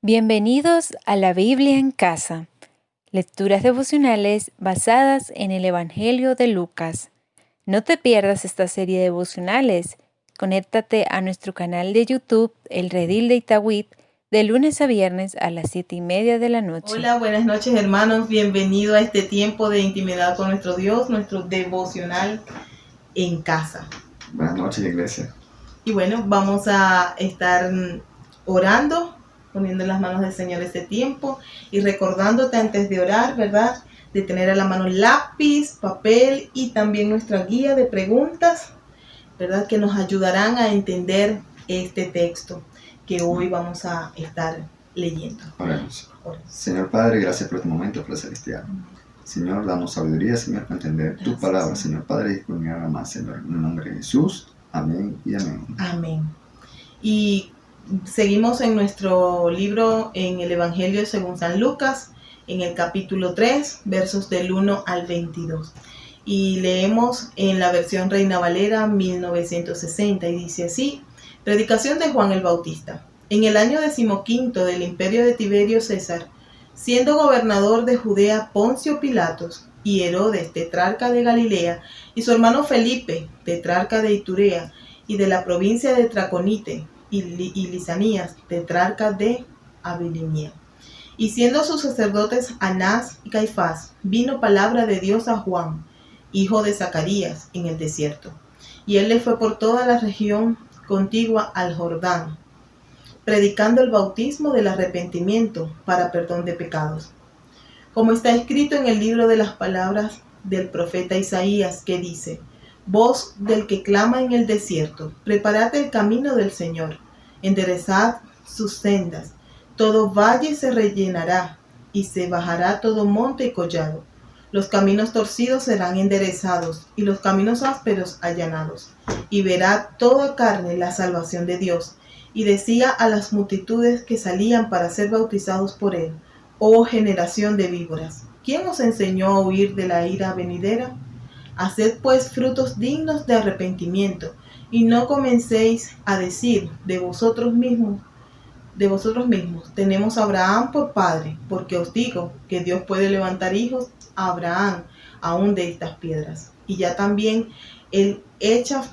Bienvenidos a la Biblia en casa, lecturas devocionales basadas en el Evangelio de Lucas. No te pierdas esta serie de devocionales. Conéctate a nuestro canal de YouTube, El Redil de Itagüit, de lunes a viernes a las 7:30 de la noche. Hola, buenas noches hermanos, bienvenido a este tiempo de intimidad con nuestro Dios, nuestro devocional en casa. Buenas noches, iglesia. Y bueno, vamos a estar orando, poniendo en las manos del Señor este tiempo y recordándote antes de orar, ¿verdad? De tener a la mano lápiz, papel y también nuestra guía de preguntas, ¿verdad? Que nos ayudarán a entender este texto que hoy vamos a estar leyendo. Oremos. Señor Padre, gracias por este momento, por celestial. Señor, damos sabiduría, Señor, para entender tu palabra, Señor Padre, y disponibilidad más, Señor. En el nombre de Jesús, amén y amén. Amén. Y seguimos en nuestro libro en el Evangelio según San Lucas, en el capítulo 3, versos del 1 al 22. Y leemos en la versión Reina Valera 1960 y dice así: Predicación de Juan el Bautista. En el año 15 del imperio de Tiberio César, siendo gobernador de Judea Poncio Pilatos y Herodes, tetrarca de Galilea, y su hermano Felipe, tetrarca de Iturea y de la provincia de Traconite, y Lisanías, tetrarca de Abilimia. Y siendo sus sacerdotes Anás y Caifás, vino palabra de Dios a Juan, hijo de Zacarías, en el desierto. Y él le fue por toda la región contigua al Jordán, predicando el bautismo del arrepentimiento para perdón de pecados. Como está escrito en el libro de las palabras del profeta Isaías, que dice: Voz del que clama en el desierto, preparad el camino del Señor, enderezad sus sendas. Todo valle se rellenará, y se bajará todo monte y collado. Los caminos torcidos serán enderezados, y los caminos ásperos allanados. Y verá toda carne la salvación de Dios. Y decía a las multitudes que salían para ser bautizados por él: Oh generación de víboras, ¿quién os enseñó a huir de la ira venidera? Haced pues frutos dignos de arrepentimiento, y no comencéis a decir de vosotros mismos, tenemos a Abraham por padre, porque os digo que Dios puede levantar hijos a Abraham aún de estas piedras. Y ya también el hacha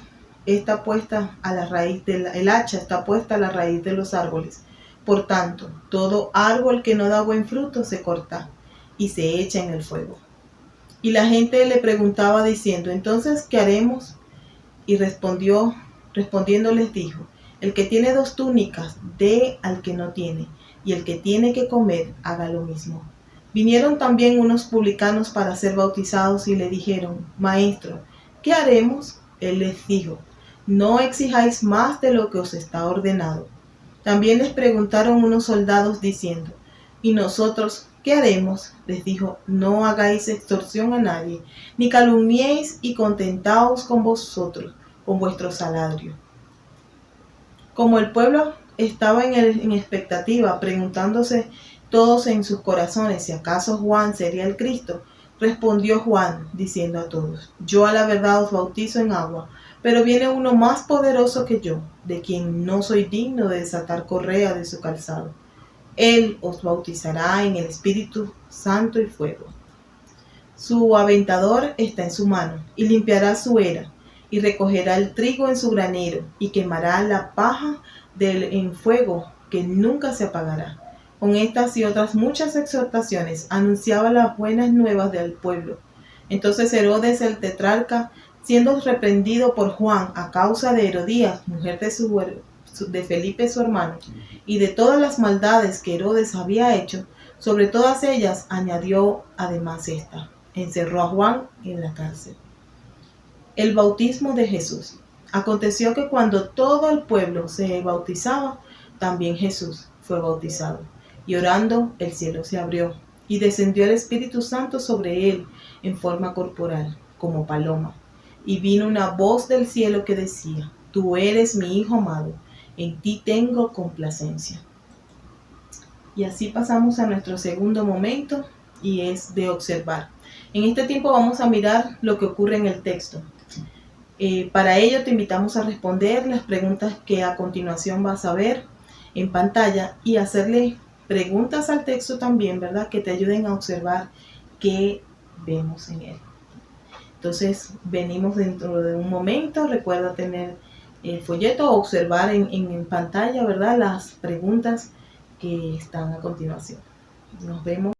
está puesta a la raíz de los árboles. Por tanto, todo árbol que no da buen fruto se corta y se echa en el fuego. Y la gente le preguntaba diciendo: ¿entonces qué haremos? Y respondiendo les dijo: el que tiene 2 túnicas, dé al que no tiene, y el que tiene que comer, haga lo mismo. Vinieron también unos publicanos para ser bautizados y le dijeron: Maestro, ¿qué haremos? Él les dijo: no exijáis más de lo que os está ordenado. También les preguntaron unos soldados diciendo: ¿y nosotros qué haremos? Les dijo: no hagáis extorsión a nadie, ni calumniéis, y contentaos con vosotros, con vuestro salario. Como el pueblo estaba en expectativa, preguntándose todos en sus corazones si acaso Juan sería el Cristo, respondió Juan diciendo a todos: yo a la verdad os bautizo en agua, pero viene uno más poderoso que yo, de quien no soy digno de desatar correa de su calzado. Él os bautizará en el Espíritu Santo y fuego. Su aventador está en su mano, y limpiará su era, y recogerá el trigo en su granero, y quemará la paja en fuego que nunca se apagará. Con estas y otras muchas exhortaciones anunciaba las buenas nuevas del pueblo. Entonces Herodes el tetrarca, siendo reprendido por Juan a causa de Herodías, mujer de Felipe su hermano, y de todas las maldades que Herodes había hecho, sobre todas ellas añadió además esta: encerró a Juan en la cárcel. El bautismo de Jesús. Aconteció que cuando todo el pueblo se bautizaba, también Jesús fue bautizado. Y orando, el cielo se abrió, y descendió el Espíritu Santo sobre él en forma corporal, como paloma. Y vino una voz del cielo que decía: tú eres mi Hijo amado, en ti tengo complacencia. Y así pasamos a nuestro segundo momento, y es de observar. En este tiempo vamos a mirar lo que ocurre en el texto. Para ello te invitamos a responder las preguntas que a continuación vas a ver en pantalla y hacerle preguntas al texto también, ¿verdad? Que te ayuden a observar qué vemos en él. Entonces, venimos dentro de un momento. Recuerda tener el folleto o observar en pantalla, ¿verdad? Las preguntas que están a continuación. Nos vemos.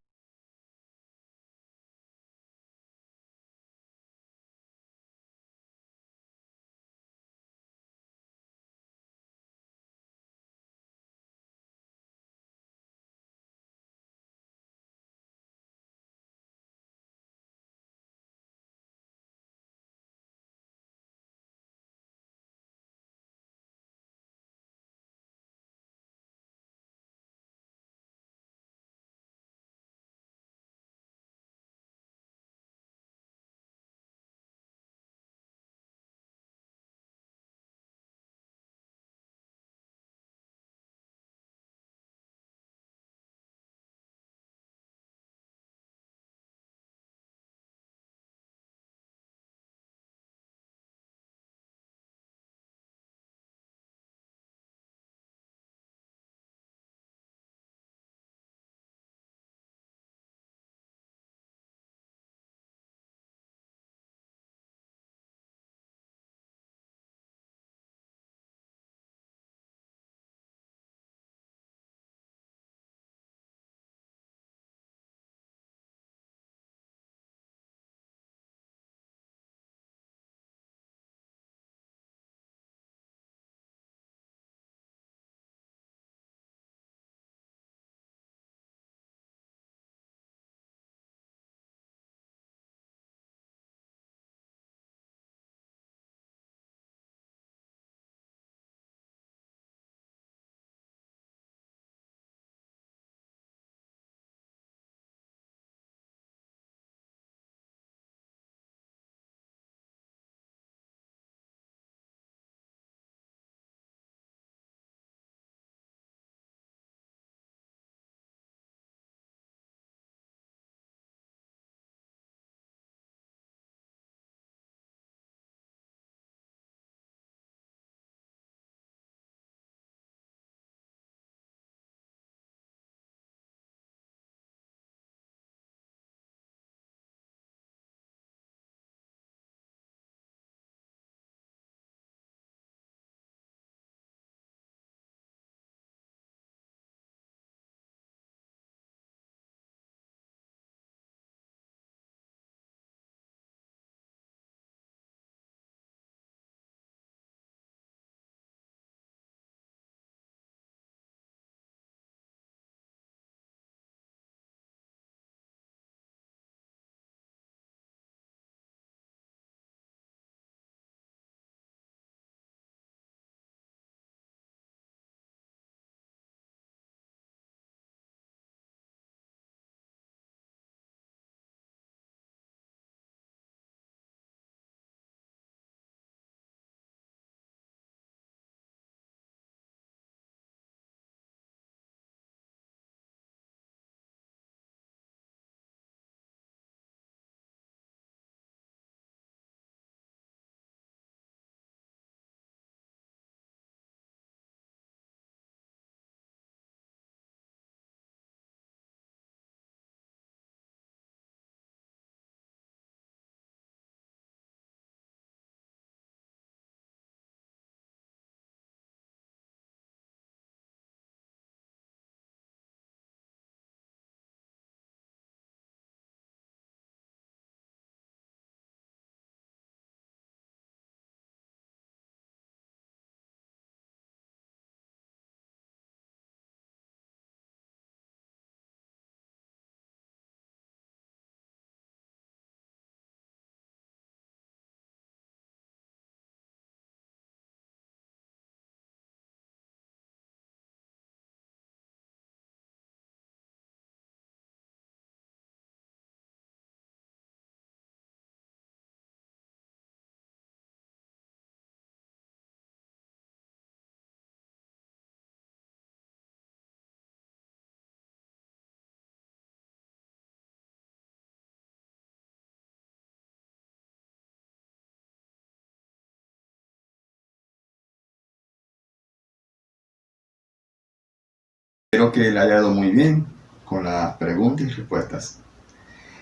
Espero que le haya ido muy bien con las preguntas y respuestas.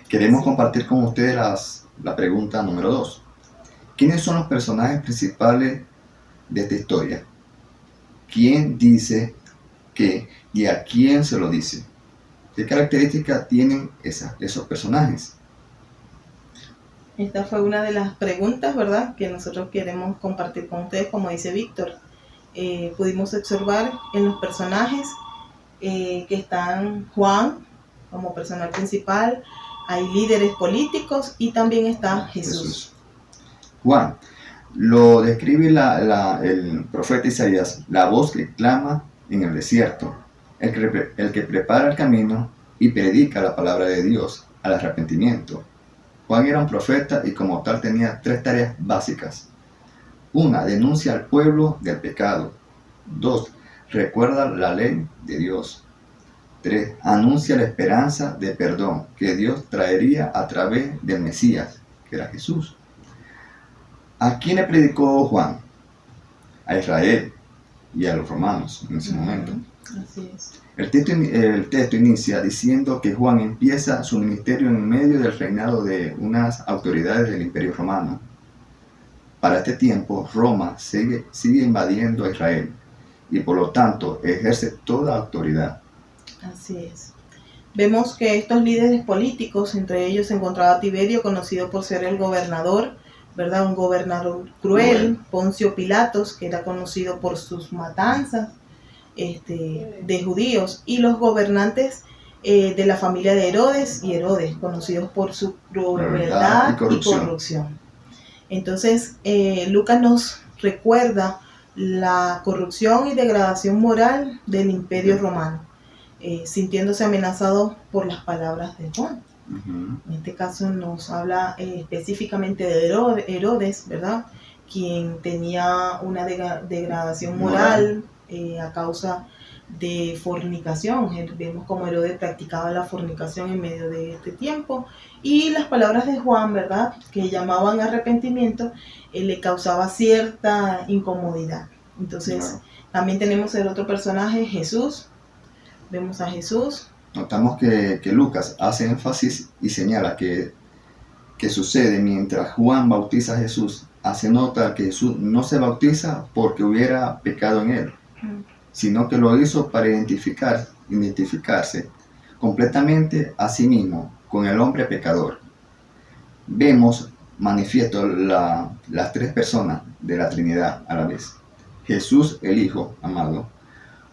Queremos compartir con ustedes la pregunta número 2. ¿Quiénes son los personajes principales de esta historia? ¿Quién dice qué y a quién se lo dice? ¿Qué características tienen esos personajes? Esta fue una de las preguntas, ¿verdad?, que nosotros queremos compartir con ustedes, como dice Víctor. Pudimos observar en los personajes que están Juan como personal principal, hay líderes políticos y también está Jesús. Juan, lo describe el profeta Isaías, la voz que clama en el desierto, el que prepara el camino y predica la palabra de Dios al arrepentimiento. Juan era un profeta y como tal tenía 3 tareas básicas. 1. Denuncia al pueblo del pecado. 2. Recuerda la ley de Dios. 3. Anuncia la esperanza de perdón que Dios traería a través del Mesías, que era Jesús. ¿A quién le predicó Juan? A Israel y a los romanos en ese momento. Así es. El texto inicia diciendo que Juan empieza su ministerio en medio del reinado de unas autoridades del Imperio Romano. Para este tiempo, Roma sigue invadiendo a Israel y por lo tanto ejerce toda autoridad. Así es. Vemos que estos líderes políticos, entre ellos se encontraba Tiberio, conocido por ser el gobernador, ¿verdad? Un gobernador cruel, Poncio Pilatos, que era conocido por sus matanzas de judíos, y los gobernantes de la familia de Herodes y Herodes, conocidos por su crueldad y corrupción. Entonces, Lucas nos recuerda la corrupción y degradación moral del Imperio Romano, sintiéndose amenazado por las palabras de Juan. En este caso nos habla específicamente de Herodes, ¿verdad?, quien tenía una degradación moral a causa de fornicación. Vemos cómo Herodes practicaba la fornicación en medio de este tiempo, y las palabras de Juan, ¿verdad?, que llamaban a arrepentimiento, le causaba cierta incomodidad. Entonces, también tenemos el otro personaje, Jesús. Vemos a Jesús. Notamos que Lucas hace énfasis y señala que sucede mientras Juan bautiza a Jesús. Hace nota que Jesús no se bautiza porque hubiera pecado en él, sino que lo hizo para identificarse completamente a sí mismo con el hombre pecador. Vemos manifiesto las 3 personas de la Trinidad a la vez. Jesús, el Hijo amado,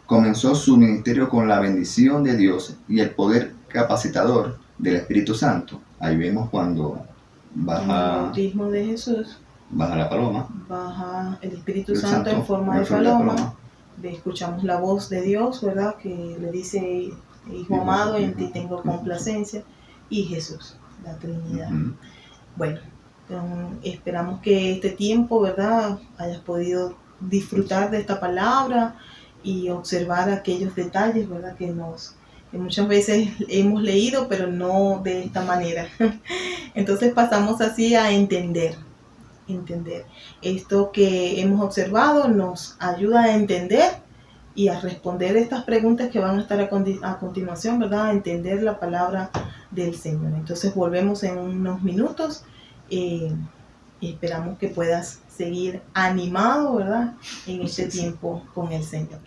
comenzó su ministerio con la bendición de Dios y el poder capacitador del Espíritu Santo. Ahí vemos cuando baja en el bautismo de Jesús, baja la paloma, baja el Espíritu Santo en forma de paloma. Escuchamos la voz de Dios, ¿verdad?, que le dice: Hijo amado, en ti tengo complacencia. Y Jesús, la Trinidad. Bueno, esperamos que este tiempo, ¿verdad?, hayas podido disfrutar de esta palabra y observar aquellos detalles, ¿verdad?, que muchas veces hemos leído, pero no de esta manera. Entonces pasamos así a entender. Esto que hemos observado nos ayuda a entender y a responder estas preguntas que van a estar a continuación, ¿verdad?, a entender la palabra del Señor. Entonces volvemos en unos minutos y esperamos que puedas seguir animado, ¿verdad?, en este tiempo con el Señor.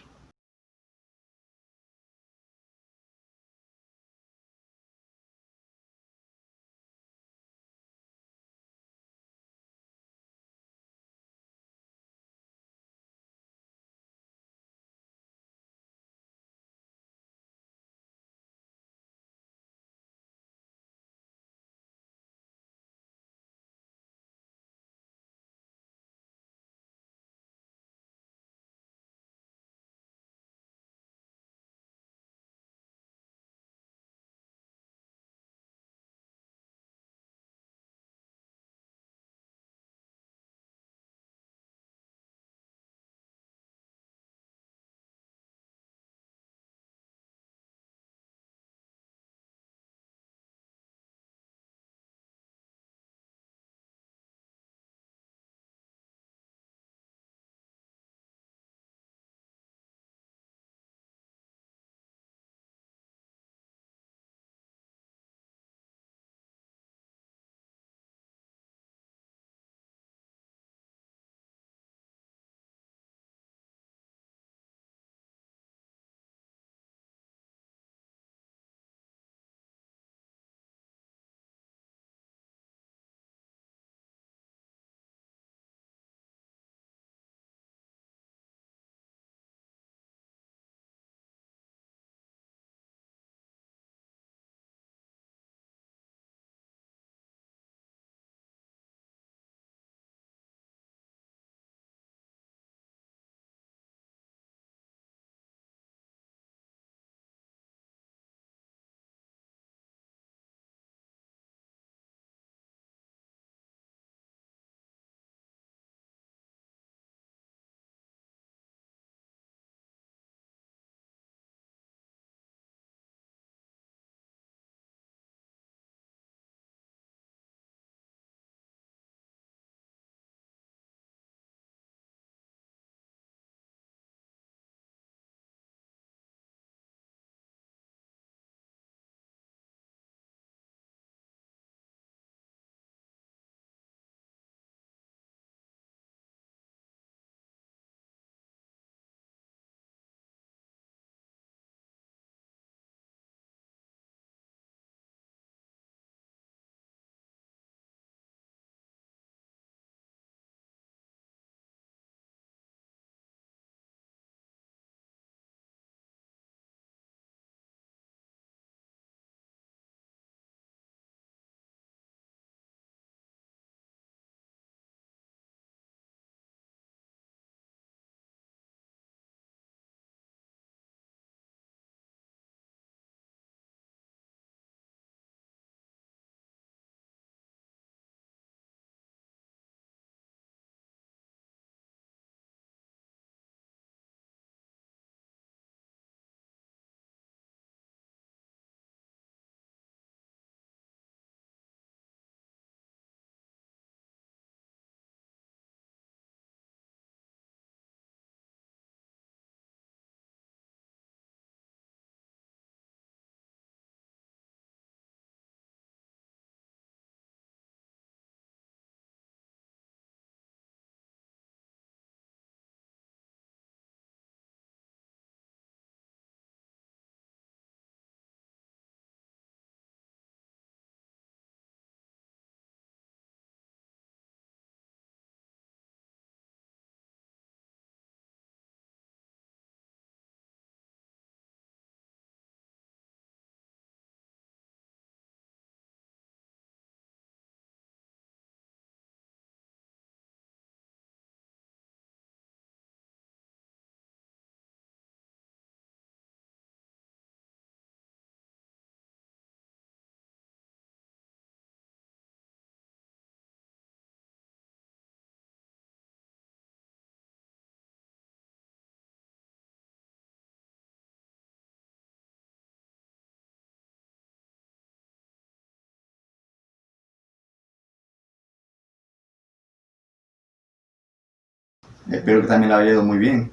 Espero que también la haya ido muy bien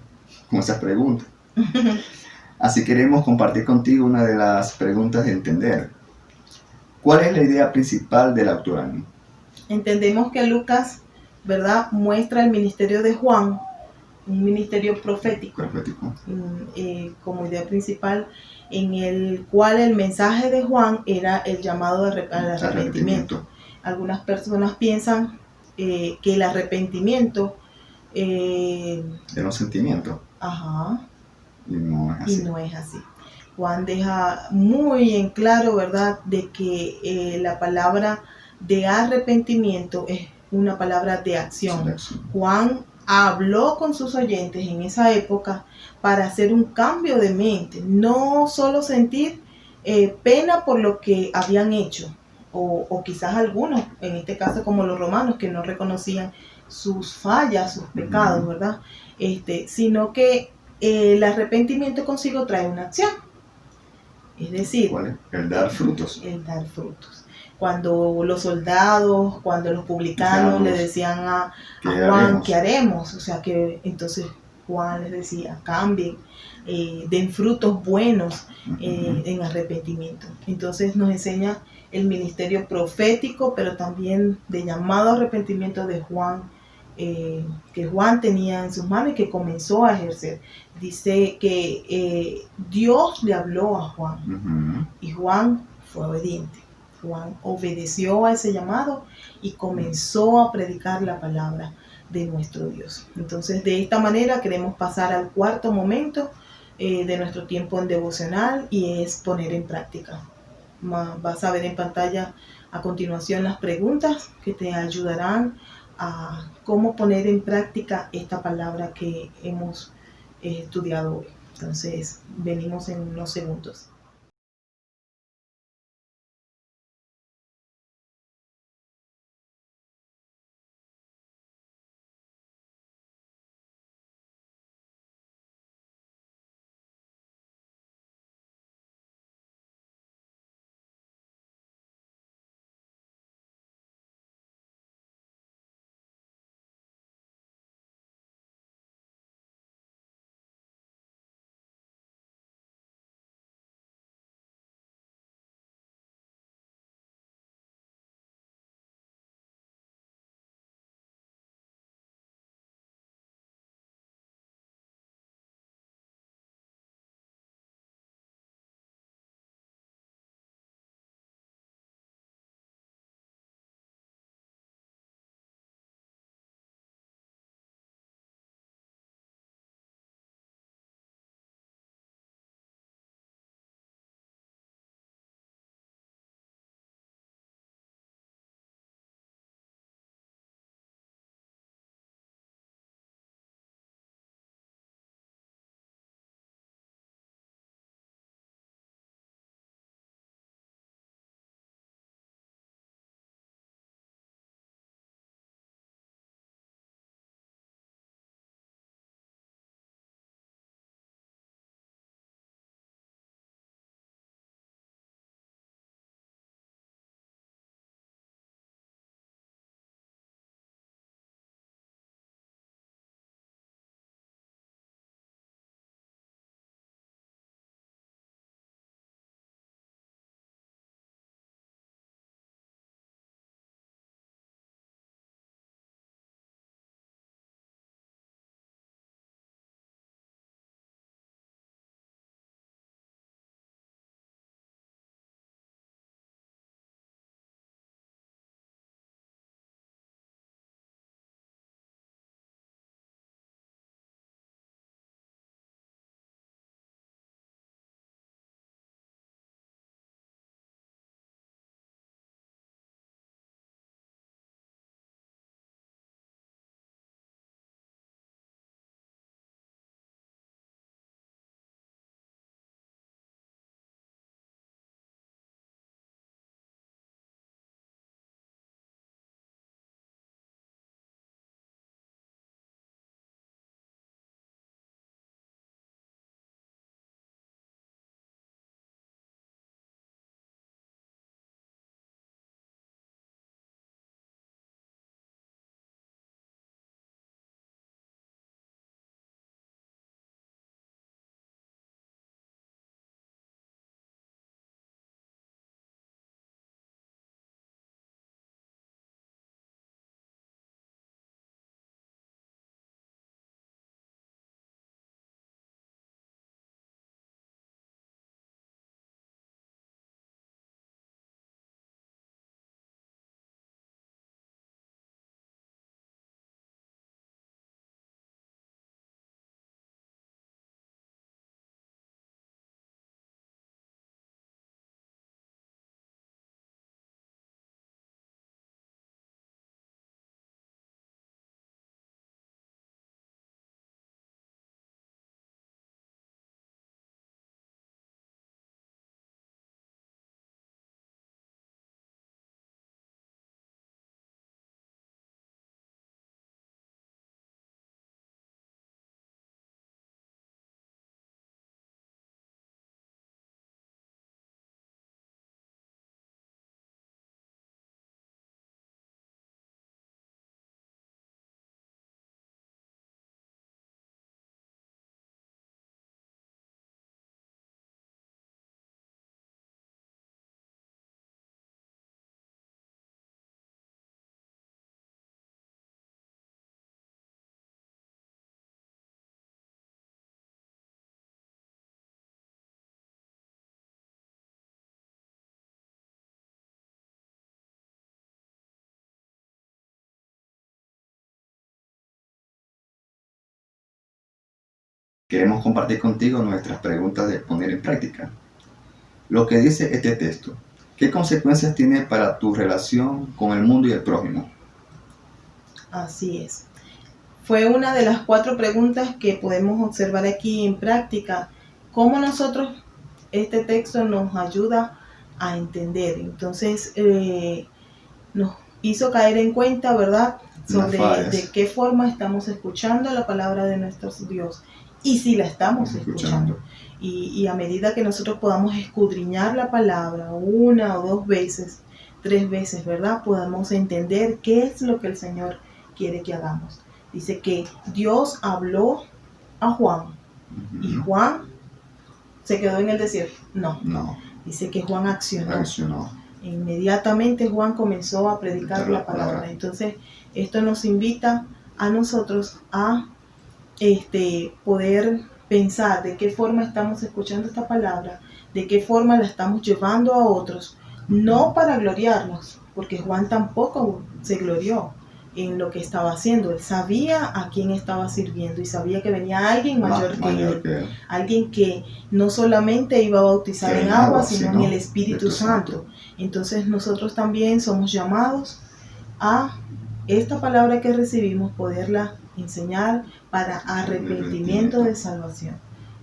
con esas preguntas. Así queremos compartir contigo una de las preguntas de entender. ¿Cuál es la idea principal del autor, Ani? Entendemos que Lucas, ¿verdad?, muestra el ministerio de Juan, un ministerio profético, Profético. como idea principal, en el cual el mensaje de Juan era el llamado al arrepentimiento. Algunas personas piensan que el arrepentimiento de los sentimientos. Ajá. Y no es así. Y no es así. Juan deja muy en claro, ¿verdad?, de que la palabra de arrepentimiento es una palabra de acción. Juan habló con sus oyentes en esa época para hacer un cambio de mente, no solo sentir pena por lo que habían hecho, o quizás algunos, en este caso como los romanos, que no reconocían sus fallas, sus pecados, ¿verdad? Sino que el arrepentimiento consigo trae una acción. Es decir, ¿cuál es? El dar frutos. El dar frutos. Cuando los soldados, cuando los publicanos le decían a Juan, ¿qué haremos? O sea que entonces Juan les decía, cambien, den frutos buenos en arrepentimiento. Entonces nos enseña el ministerio profético, pero también de llamado arrepentimiento de Juan, que Juan tenía en sus manos y que comenzó a ejercer. Dice que Dios le habló a Juan y Juan fue obediente. Juan obedeció a ese llamado y comenzó a predicar la palabra de nuestro Dios. Entonces, de esta manera queremos pasar al cuarto momento de nuestro tiempo en devocional, y es poner en práctica. Vas a ver en pantalla a continuación las preguntas que te ayudarán a cómo poner en práctica esta palabra que hemos estudiado hoy. Entonces, venimos en unos segundos. queremos compartir contigo nuestras preguntas de poner en práctica. Lo que dice este texto, ¿qué consecuencias tiene para tu relación con el mundo y el prójimo? Así es. Fue una de las 4 preguntas que podemos observar aquí en práctica. ¿Cómo nosotros, este texto nos ayuda a entender? Entonces, nos hizo caer en cuenta, ¿verdad?, sobre de qué forma estamos escuchando la palabra de nuestro Dios y si la estamos escuchando. Y a medida que nosotros podamos escudriñar la palabra 1 o 2 veces, 3 veces, ¿verdad?, podamos entender qué es lo que el Señor quiere que hagamos. Dice que Dios habló a Juan y Juan se quedó en el desierto. No. Dice que Juan accionó. Inmediatamente Juan comenzó a predicar la palabra. Entonces, esto nos invita a nosotros a poder pensar de qué forma estamos escuchando esta palabra, de qué forma la estamos llevando a otros, no para gloriarnos, porque Juan tampoco se glorió en lo que estaba haciendo. Él sabía a quién estaba sirviendo y sabía que venía alguien mayor que él, alguien que no solamente iba a bautizar en agua, sino en el Espíritu Santo. Entonces nosotros también somos llamados a esta palabra que recibimos, poderla enseñar para arrepentimiento de salvación,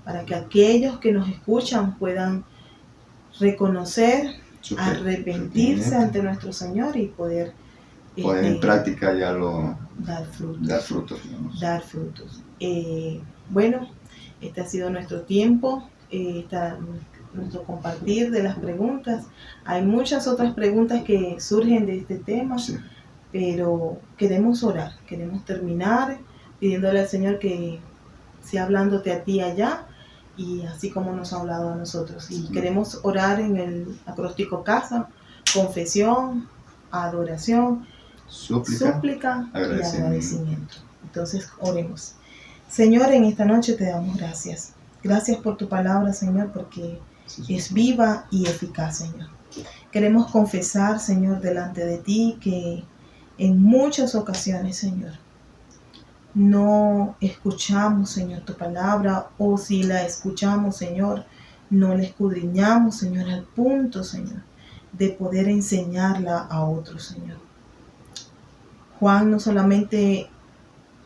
para que aquellos que nos escuchan puedan reconocer, arrepentirse ante nuestro Señor y poder en práctica ya dar frutos. Bueno, este ha sido nuestro tiempo, nuestro compartir de las preguntas. Hay muchas otras preguntas que surgen de este tema, pero queremos orar, queremos terminar pidiéndole al Señor que sea hablándote a ti allá, y así como nos ha hablado a nosotros. Y queremos orar en el acróstico casa: confesión, adoración, súplica y agradecimiento. Entonces oremos. Señor, en esta noche te damos gracias. Gracias por tu palabra, Señor, porque es viva y eficaz, Señor. Queremos confesar, Señor, delante de ti que en muchas ocasiones, Señor, no escuchamos, Señor, tu palabra, o si la escuchamos, Señor, no la escudriñamos, Señor, al punto, Señor, de poder enseñarla a otros, Señor. Juan no solamente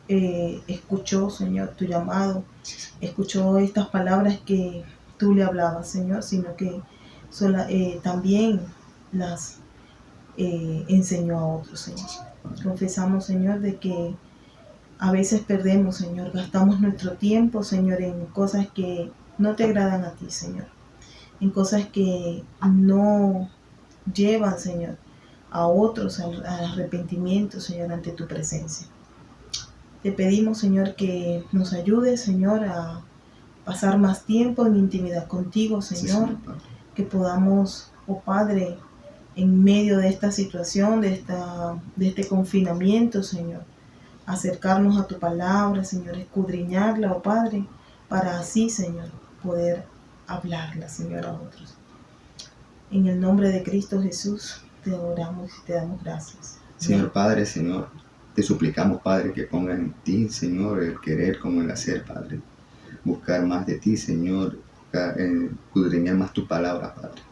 escuchó, Señor, tu llamado, escuchó estas palabras que tú le hablabas, Señor, sino que también las enseñó a otros, Señor. Confesamos, Señor, de que a veces perdemos, Señor, gastamos nuestro tiempo, Señor, en cosas que no te agradan a ti, Señor, en cosas que no llevan, Señor, a otros al arrepentimiento, Señor, ante tu presencia. Te pedimos, Señor, que nos ayudes, Señor, a pasar más tiempo en intimidad contigo, Señor, que podamos, oh Padre, en medio de esta situación, de este confinamiento, Señor, acercarnos a tu palabra, Señor, escudriñarla, oh Padre, para así, Señor, poder hablarla, Señor, a otros. En el nombre de Cristo Jesús, te adoramos y te damos gracias. Señor Padre, Señor, te suplicamos, Padre, que pongas en ti, Señor, el querer como el hacer, Padre. Buscar más de ti, Señor, escudriñar más tu palabra, Padre.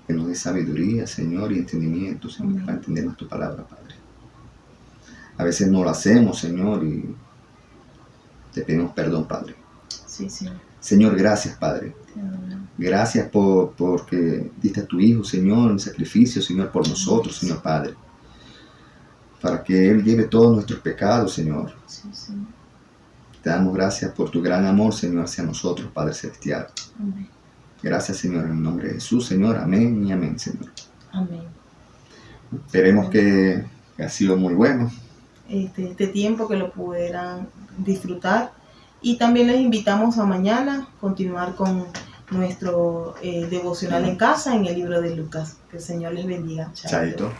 Que nos dé sabiduría, Señor, y entendimiento, Señor, para entender más tu palabra, Padre. A veces no lo hacemos, Señor, y te pedimos perdón, Padre. Sí, Señor. Señor, gracias, Padre. Gracias porque diste a tu Hijo, Señor, en sacrificio, Señor, por nosotros, Señor Padre. Para que Él lleve todos nuestros pecados, Señor. Sí, Señor. Te damos gracias por tu gran amor, Señor, hacia nosotros, Padre Celestial. Amén. Gracias, Señor, en el nombre de Jesús, Señor. Amén y amén, Señor. Amén. Esperemos que ha sido muy bueno. Este tiempo que lo pudieran disfrutar. Y también les invitamos a mañana continuar con nuestro devocional en casa en el libro de Lucas. Que el Señor les bendiga. Chaito.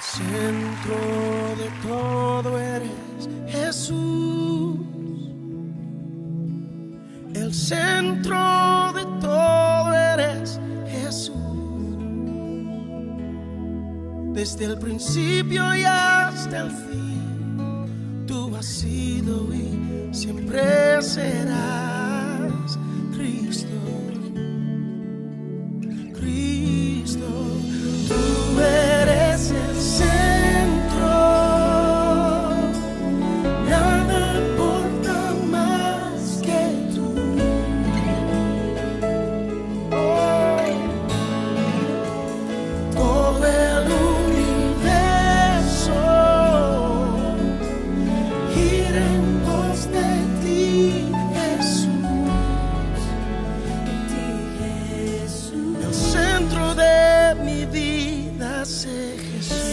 Centro de todo eres Jesús, el centro de todo eres Jesús, desde el principio y hasta el fin. Tú has sido y siempre serás Cristo. Cristo, tú eres el centro, nada importa más que tú. Oh, todo el universo gira en pos de ti, Jesús. El centro de mi vida sé Jesús.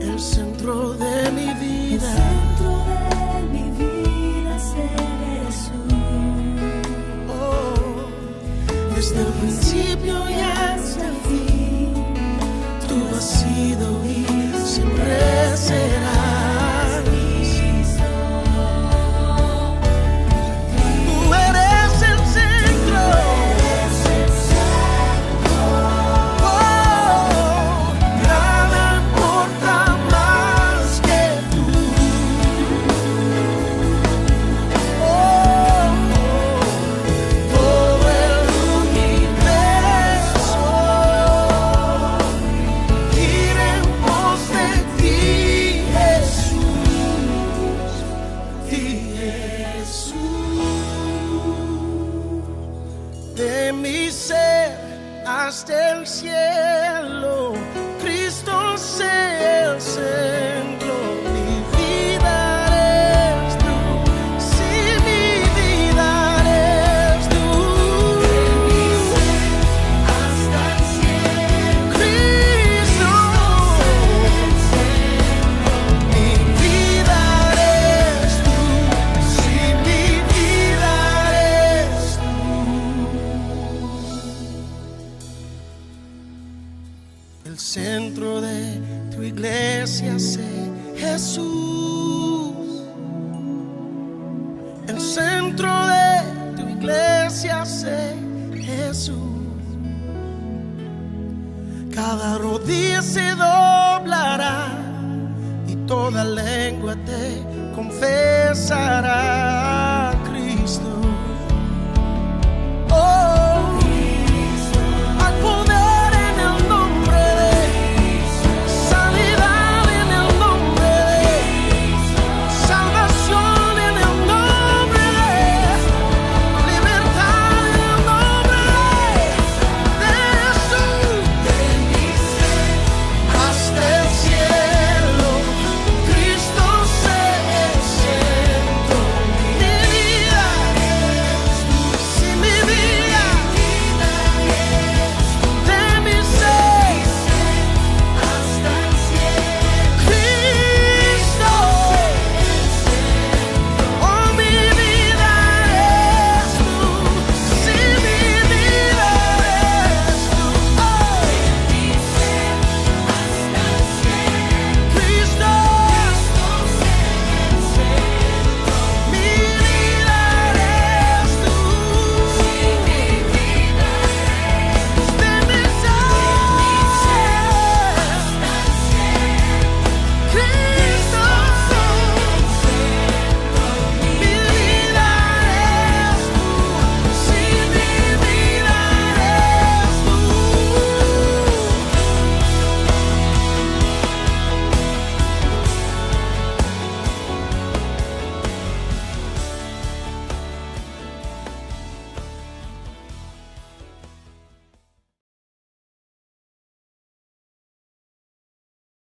El centro de mi vida. Oh, desde el principio y hasta el fin, tú has sido y siempre serás. Tú eres el centro. Oh, nada importa más que tú. Oh, todo el universo gira en pos de ti, Jesús. Jesús. De mi ser hasta el cielo, Cristo sea el centro. Mi vida eres tú, sí, mi vida eres tú. De mi ser hasta el cielo, Cristo, mi vida eres tú, sí, mi vida eres tú. El centro de tu iglesia sé Jesús. El centro de tu iglesia sé Jesús. Cada rodilla se doblará y toda lengua te confesará